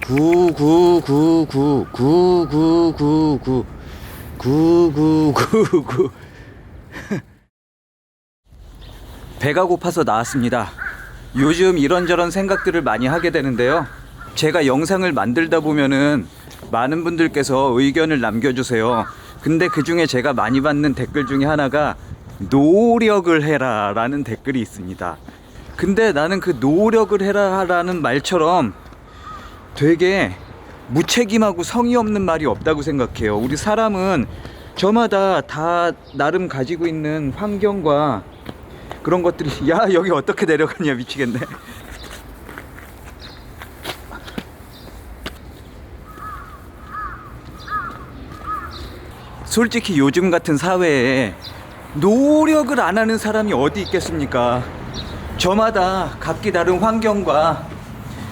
구구구구구구구구구구구구구. 배가 고파서 나왔습니다. 요즘 이런저런 생각들을 많이 하게 되는데요. 제가 영상을 만들다 보면은 많은 분들께서 의견을 남겨주세요. 근데 그 중에 제가 많이 받는 댓글 중에 하나가 노력을 해라 라는 댓글이 있습니다. 근데 나는 그 노력을 해라 라는 말처럼 되게 무책임하고 성의 없는 말이 없다고 생각해요. 우리 사람은 저마다 다 나름 가지고 있는 환경과 그런 것들이, 야 여기 어떻게 내려가냐 미치겠네. 솔직히 요즘 같은 사회에 노력을 안 하는 사람이 어디 있겠습니까? 저마다 각기 다른 환경과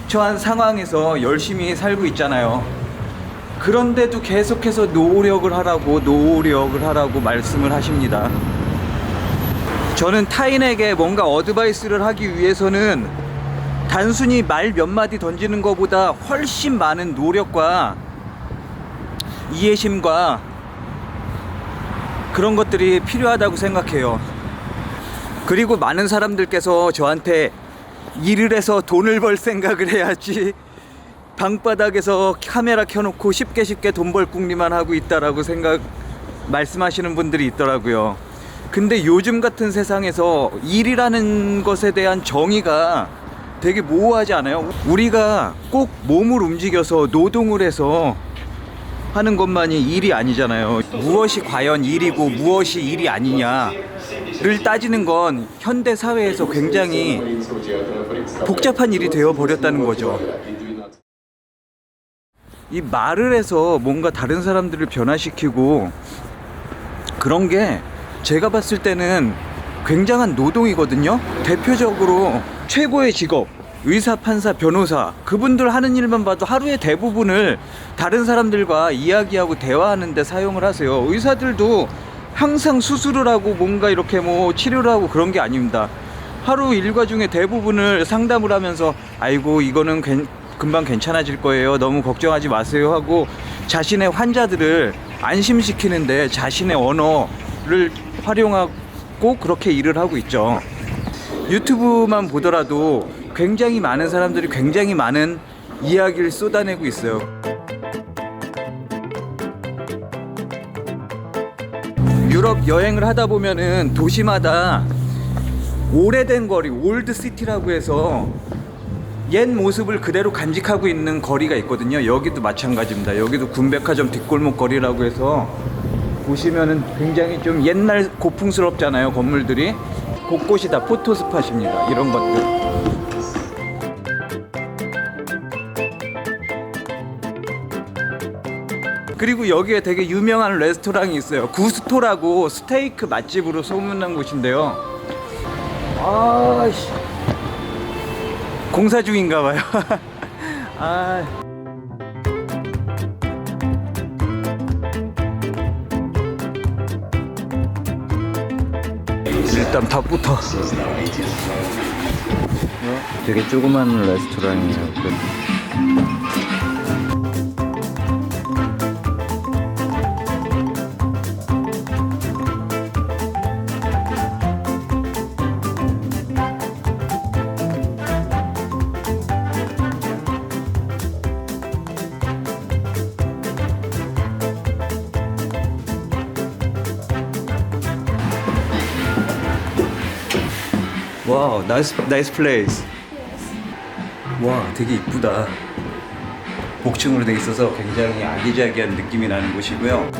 처한 상황에서 열심히 살고 있잖아요. 그런데도 계속해서 노력을 하라고 말씀을 하십니다. 저는 타인에게 뭔가 어드바이스를 하기 위해서는 단순히 말 몇 마디 던지는 것보다 훨씬 많은 노력과 이해심과 그런 것들이 필요하다고 생각해요. 그리고 많은 사람들께서 저한테 일을 해서 돈을 벌 생각을 해야지 방바닥에서 카메라 켜놓고 쉽게 돈 벌 궁리만 하고 있다라고 말씀하시는 분들이 있더라고요. 근데 요즘 같은 세상에서 일이라는 것에 대한 정의가 되게 모호하지 않아요? 우리가 꼭 몸을 움직여서 노동을 해서 하는 것만이 일이 아니잖아요. 무엇이 과연 일이고 무엇이 일이 아니냐를 따지는 건 현대 사회에서 굉장히 복잡한 일이 되어 버렸다는 거죠. 이 말을 해서 뭔가 다른 사람들을 변화시키고 그런 게 제가 봤을 때는 굉장한 노동이거든요. 대표적으로 최고의 직업, 의사, 판사, 변호사, 그분들 하는 일만 봐도 하루의 대부분을 다른 사람들과 이야기하고 대화하는 데 사용을 하세요. 의사들도 항상 수술을 하고 뭔가 이렇게 뭐 치료를 하고 그런 게 아닙니다. 하루 일과 중에 대부분을 상담을 하면서 아이고 이거는 금방 괜찮아질 거예요, 너무 걱정하지 마세요 하고 자신의 환자들을 안심시키는데 자신의 언어를 활용하고 그렇게 일을 하고 있죠. 유튜브만 보더라도 굉장히 많은 사람들이 굉장히 많은 이야기를 쏟아내고 있어요. 유럽 여행을 하다 보면은 도시마다 오래된 거리, 올드시티라고 해서 옛 모습을 그대로 간직하고 있는 거리가 있거든요. 여기도 마찬가지입니다. 여기도 군백화점 뒷골목 거리라고 해서 보시면은 굉장히 좀 옛날 고풍스럽잖아요. 건물들이 곳곳이 다 포토스팟입니다. 이런 것들. 그리고 여기에 되게 유명한 레스토랑이 있어요. 구스토라고 스테이크 맛집으로 소문난 곳인데요. 아씨, 공사 중인가봐요. 아. 일단 닭부터. 되게 조그만 레스토랑이에요. 와우, 나이스 플레이스. 와, 되게 이쁘다. 복층으로 돼 있어서 굉장히 아기자기한 느낌이 나는 곳이고요.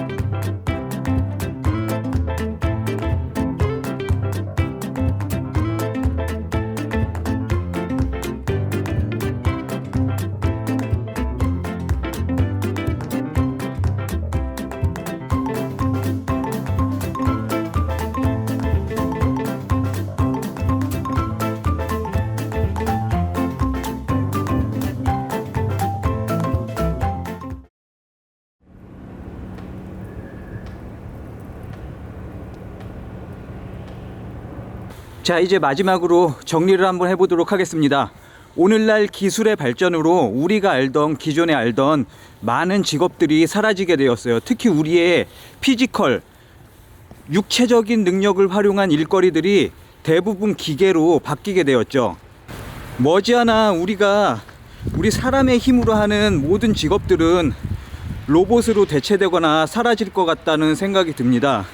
자, 이제 마지막으로 정리를 한번 해보도록 하겠습니다. 오늘날 기술의 발전으로 우리가 기존에 알던 많은 직업들이 사라지게 되었어요. 특히 우리의 피지컬, 육체적인 능력을 활용한 일거리들이 대부분 기계로 바뀌게 되었죠. 머지않아 우리 사람의 힘으로 하는 모든 직업들은 로봇으로 대체되거나 사라질 것 같다는 생각이 듭니다.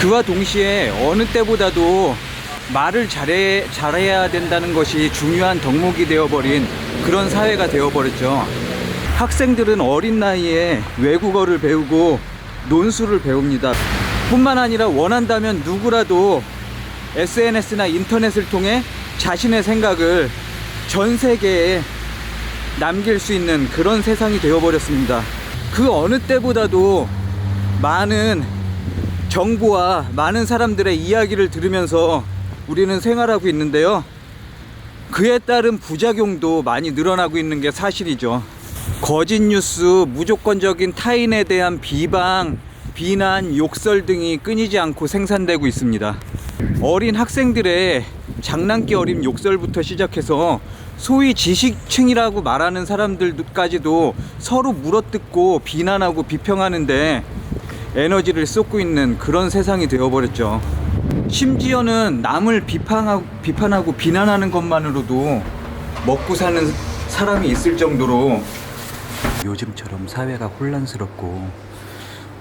그와 동시에 어느 때보다도 말을 잘해야 된다는 것이 중요한 덕목이 되어버린 그런 사회가 되어버렸죠. 학생들은 어린 나이에 외국어를 배우고 논술을 배웁니다. 뿐만 아니라 원한다면 누구라도 SNS나 인터넷을 통해 자신의 생각을 전 세계에 남길 수 있는 그런 세상이 되어버렸습니다. 그 어느 때보다도 많은 정보와 많은 사람들의 이야기를 들으면서 우리는 생활하고 있는데요. 그에 따른 부작용도 많이 늘어나고 있는 게 사실이죠. 거짓 뉴스, 무조건적인 타인에 대한 비방, 비난, 욕설 등이 끊이지 않고 생산되고 있습니다. 어린 학생들의 장난기 어린 욕설부터 시작해서 소위 지식층이라고 말하는 사람들까지도 서로 물어뜯고 비난하고 비평하는데 에너지를 쏟고 있는 그런 세상이 되어버렸죠. 심지어는 남을 비판하고 비난하는 것만으로도 먹고 사는 사람이 있을 정도로 요즘처럼 사회가 혼란스럽고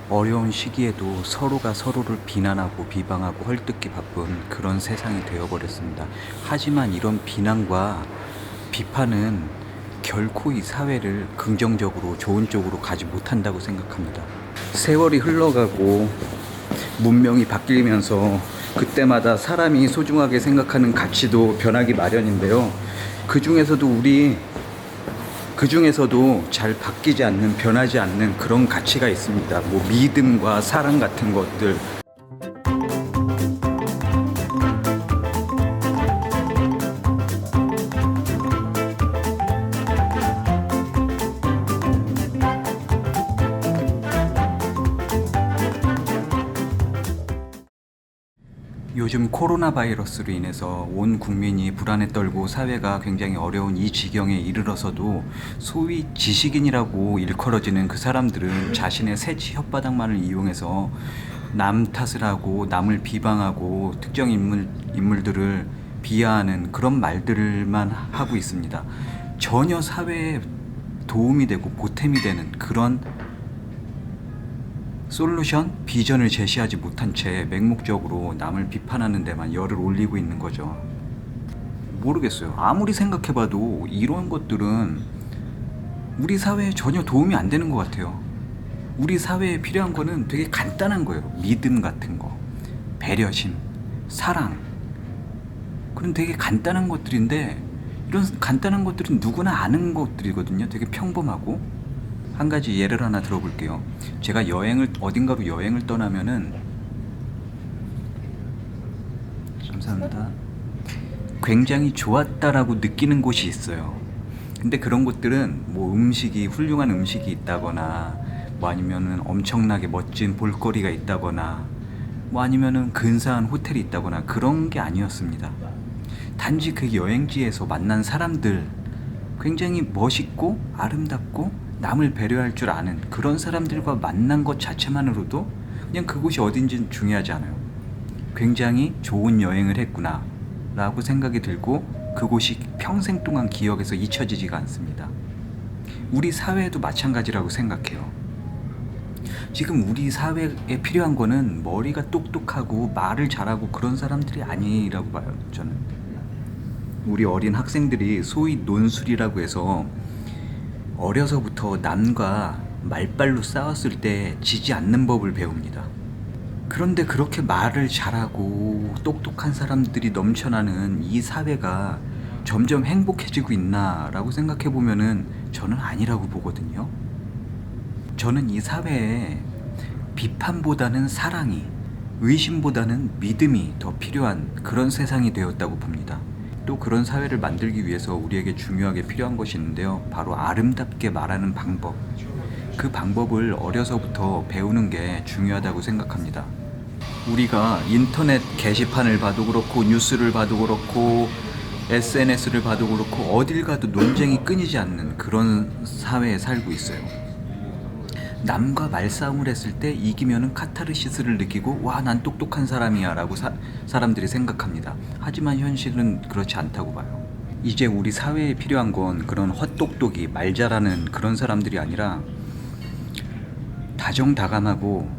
어려운 시기에도 서로가 서로를 비난하고 비방하고 헐뜯기 바쁜 그런 세상이 되어버렸습니다. 하지만 이런 비난과 비판은 결코 이 사회를 긍정적으로 좋은 쪽으로 가지 못한다고 생각합니다. 세월이 흘러가고 문명이 바뀌면서 그때마다 사람이 소중하게 생각하는 가치도 변하기 마련인데요. 그 중에서도 잘 바뀌지 않는, 변하지 않는 그런 가치가 있습니다. 뭐 믿음과 사랑 같은 것들. 요즘 코로나 바이러스로 인해서 온 국민이 불안에 떨고 사회가 굉장히 어려운 이 지경에 이르러서도 소위 지식인이라고 일컬어지는 그 사람들은 자신의 새치 혓바닥만을 이용해서 남 탓을 하고 남을 비방하고 특정 인물들을 비하하는 그런 말들만 하고 있습니다. 전혀 사회에 도움이 되고 보탬이 되는 그런 솔루션, 비전을 제시하지 못한 채 맹목적으로 남을 비판하는 데만 열을 올리고 있는 거죠. 모르겠어요. 아무리 생각해봐도 이런 것들은 우리 사회에 전혀 도움이 안 되는 것 같아요. 우리 사회에 필요한 거는 되게 간단한 거예요. 믿음 같은 거, 배려심, 사랑. 그런 되게 간단한 것들인데 이런 간단한 것들은 누구나 아는 것들이거든요. 되게 평범하고. 한 가지 예를 하나 들어볼게요. 제가 어딘가로 여행을 떠나면은, 감사합니다. 굉장히 좋았다라고 느끼는 곳이 있어요. 근데 그런 곳들은 뭐 훌륭한 음식이 있다거나, 뭐 아니면은 엄청나게 멋진 볼거리가 있다거나, 뭐 아니면은 근사한 호텔이 있다거나 그런 게 아니었습니다. 단지 그 여행지에서 만난 사람들, 굉장히 멋있고 아름답고 남을 배려할 줄 아는 그런 사람들과 만난 것 자체만으로도 그냥 그곳이 어딘지는 중요하지 않아요. 굉장히 좋은 여행을 했구나 라고 생각이 들고 그곳이 평생 동안 기억에서 잊혀지지가 않습니다. 우리 사회에도 마찬가지라고 생각해요. 지금 우리 사회에 필요한 거는 머리가 똑똑하고 말을 잘하고 그런 사람들이 아니라고 봐요. 저는 우리 어린 학생들이 소위 논술이라고 해서 어려서부터 남과 말빨로 싸웠을 때 지지 않는 법을 배웁니다. 그런데 그렇게 말을 잘하고 똑똑한 사람들이 넘쳐나는 이 사회가 점점 행복해지고 있나라고 생각해 보면은 저는 아니라고 보거든요. 저는 이 사회에 비판보다는 사랑이, 의심보다는 믿음이 더 필요한 그런 세상이 되었다고 봅니다. 또 그런 사회를 만들기 위해서 우리에게 중요하게 필요한 것이 있는데요. 바로 아름답게 말하는 방법. 그 방법을 어려서부터 배우는 게 중요하다고 생각합니다. 우리가 인터넷 게시판을 봐도 그렇고 뉴스를 봐도 그렇고 SNS를 봐도 그렇고 어딜 가도 논쟁이 끊이지 않는 그런 사회에 살고 있어요. 남과 말싸움을 했을 때 이기면은 카타르시스를 느끼고 와, 난 똑똑한 사람이야 라고 사람들이 생각합니다. 하지만 현실은 그렇지 않다고 봐요. 이제 우리 사회에 필요한 건 그런 헛똑똑이 말 잘하는 그런 사람들이 아니라 다정다감하고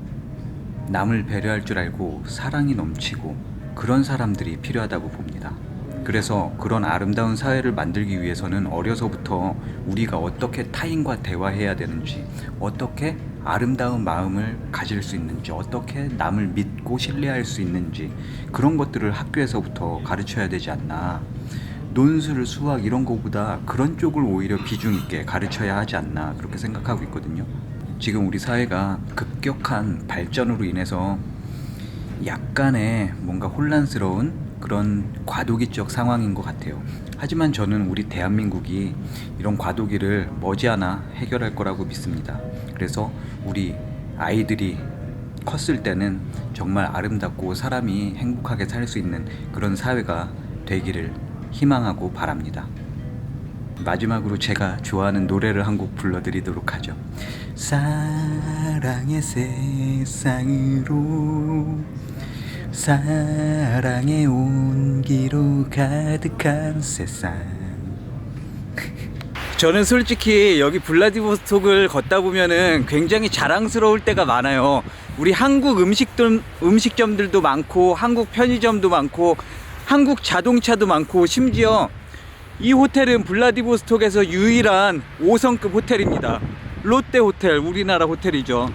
남을 배려할 줄 알고 사랑이 넘치고 그런 사람들이 필요하다고 봅니다. 그래서 그런 아름다운 사회를 만들기 위해서는 어려서부터 우리가 어떻게 타인과 대화해야 되는지, 어떻게 아름다운 마음을 가질 수 있는지, 어떻게 남을 믿고 신뢰할 수 있는지, 그런 것들을 학교에서부터 가르쳐야 되지 않나. 논술, 수학 이런 거보다 그런 쪽을 오히려 비중 있게 가르쳐야 하지 않나, 그렇게 생각하고 있거든요. 지금 우리 사회가 급격한 발전으로 인해서 약간의 뭔가 혼란스러운 그런 과도기적 상황인 것 같아요. 하지만 저는 우리 대한민국이 이런 과도기를 머지않아 해결할 거라고 믿습니다. 그래서 우리 아이들이 컸을 때는 정말 아름답고 사람이 행복하게 살 수 있는 그런 사회가 되기를 희망하고 바랍니다. 마지막으로 제가 좋아하는 노래를 한 곡 불러드리도록 하죠. 사랑의 세상으로, 사랑의 온기로 가득한 세상. 저는 솔직히 여기 블라디보스톡을 걷다 보면은 굉장히 자랑스러울 때가 많아요. 우리 한국 음식점들도 많고, 한국 편의점도 많고, 한국 자동차도 많고, 심지어 이 호텔은 블라디보스톡에서 유일한 5성급 호텔입니다. 롯데 호텔, 우리나라 호텔이죠.